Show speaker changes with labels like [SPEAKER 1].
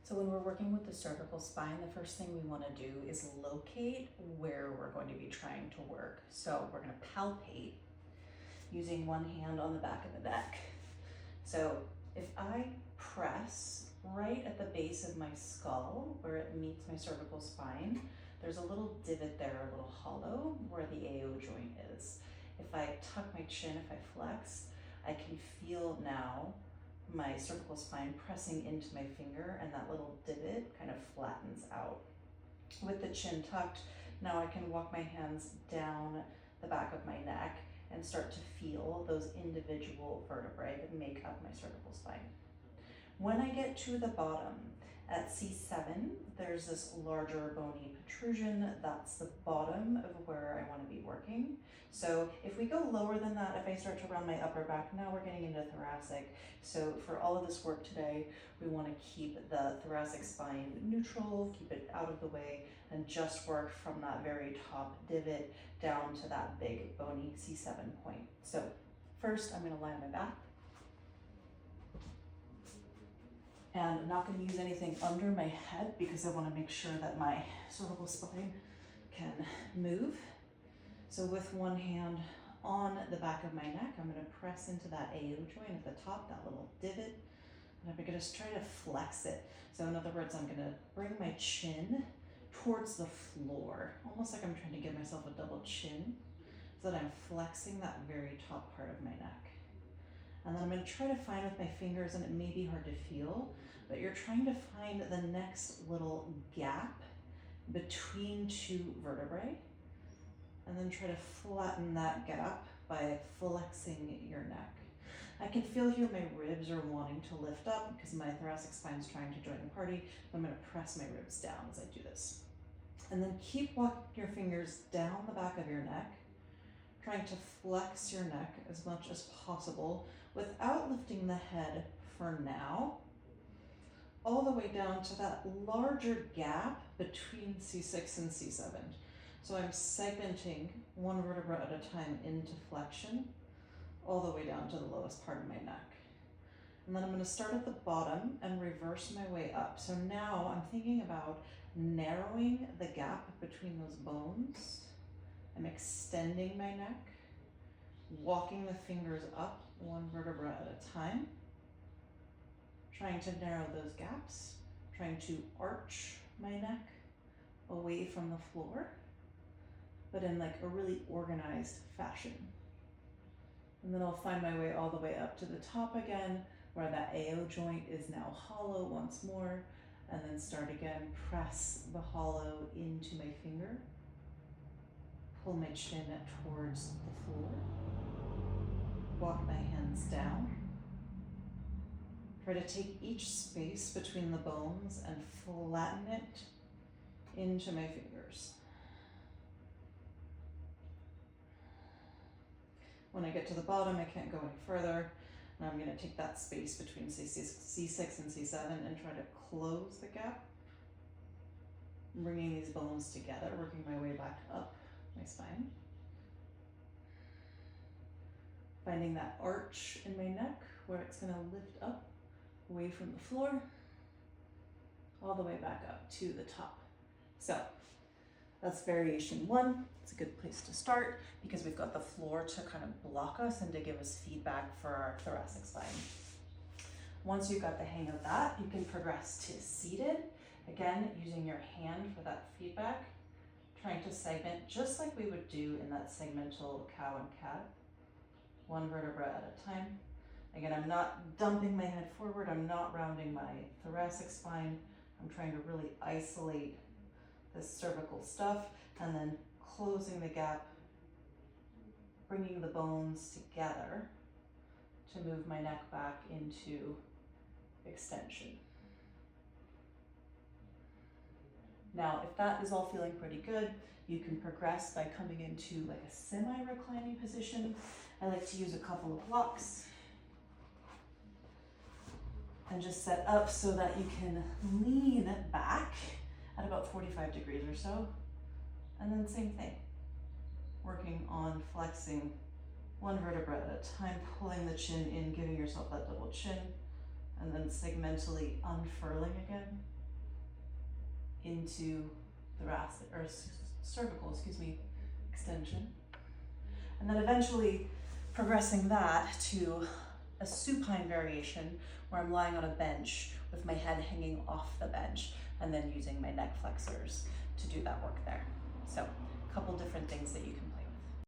[SPEAKER 1] So when we're working with the cervical spine, the first thing we want to do is locate where we're going to be trying to work. So we're going to palpate using one hand on the back of the neck. So if I press right at the base of my skull where it meets my cervical spine, there's a little divot there, a little hollow where the AO joint is. If I tuck my chin, if I flex, I can feel now my cervical spine pressing into my finger, and that little divot kind of flattens out. With the chin tucked, now I can walk my hands down the back of my neck and start to feel those individual vertebrae that make up my cervical spine. When I get to the bottom, at C7, there's this larger bony protrusion. That's the bottom of where I want to be working. So if we go lower than that, if I start to round my upper back, now we're getting into thoracic. So for all of this work today, we want to keep the thoracic spine neutral, keep it out of the way, and just work from that very top divot down to that big bony C7 point. So first, I'm going to lie on my back. And I'm not going to use anything under my head because I want to make sure that my cervical spine can move. So with one hand on the back of my neck, I'm going to press into that AO joint at the top, that little divot, and I'm going to just try to flex it. So in other words, I'm going to bring my chin towards the floor, almost like I'm trying to give myself a double chin, so that I'm flexing that very top part of my neck. And then I'm going to try to find with my fingers, and it may be hard to feel, but you're trying to find the next little gap between two vertebrae, and then try to flatten that gap by flexing your neck. I can feel here my ribs are wanting to lift up because my thoracic spine is trying to join the party. I'm going to press my ribs down as I do this. And then keep walking your fingers down the back of your neck, trying to flex your neck as much as possible without lifting the head for now, all the way down to that larger gap between C6 and C7. So I'm segmenting one vertebra at a time into flexion, all the way down to the lowest part of my neck. And then I'm going to start at the bottom and reverse my way up. So now I'm thinking about narrowing the gap between those bones. I'm extending my neck, walking the fingers up one vertebra at a time, trying to narrow those gaps, trying to arch my neck away from the floor, but in like a really organized fashion. And then I'll find my way all the way up to the top again, where that AO joint is now hollow once more, and then start again, press the hollow into my finger, pull my chin towards the floor, walk my hands down, try to take each space between the bones and flatten it into my fingers. When I get to the bottom, I can't go any further, and I'm going to take that space between C6 and C7 and try to close the gap, bringing these bones together, working my way back up my spine. Finding that arch in my neck where it's going to lift up away from the floor, all the way back up to the top. So that's variation one. It's a good place to start because we've got the floor to kind of block us and to give us feedback for our thoracic spine. Once you've got the hang of that, you can progress to seated. Again, using your hand for that feedback, trying to segment just like we would do in that segmental cow and cat, one vertebra at a time. Again, I'm not dumping my head forward. I'm not rounding my thoracic spine. I'm trying to really isolate this cervical stuff and then closing the gap, bringing the bones together to move my neck back into extension. Now, if that is all feeling pretty good, you can progress by coming into like a semi-reclining position. I like to use a couple of blocks and just set up so that you can lean back at about 45 degrees or so. And then same thing, working on flexing one vertebra at a time, pulling the chin in, giving yourself that double chin, and then segmentally unfurling again into thoracic, or cervical, extension. And then eventually progressing that to a supine variation where I'm lying on a bench with my head hanging off the bench and then using my neck flexors to do that work there. So a couple different things that you can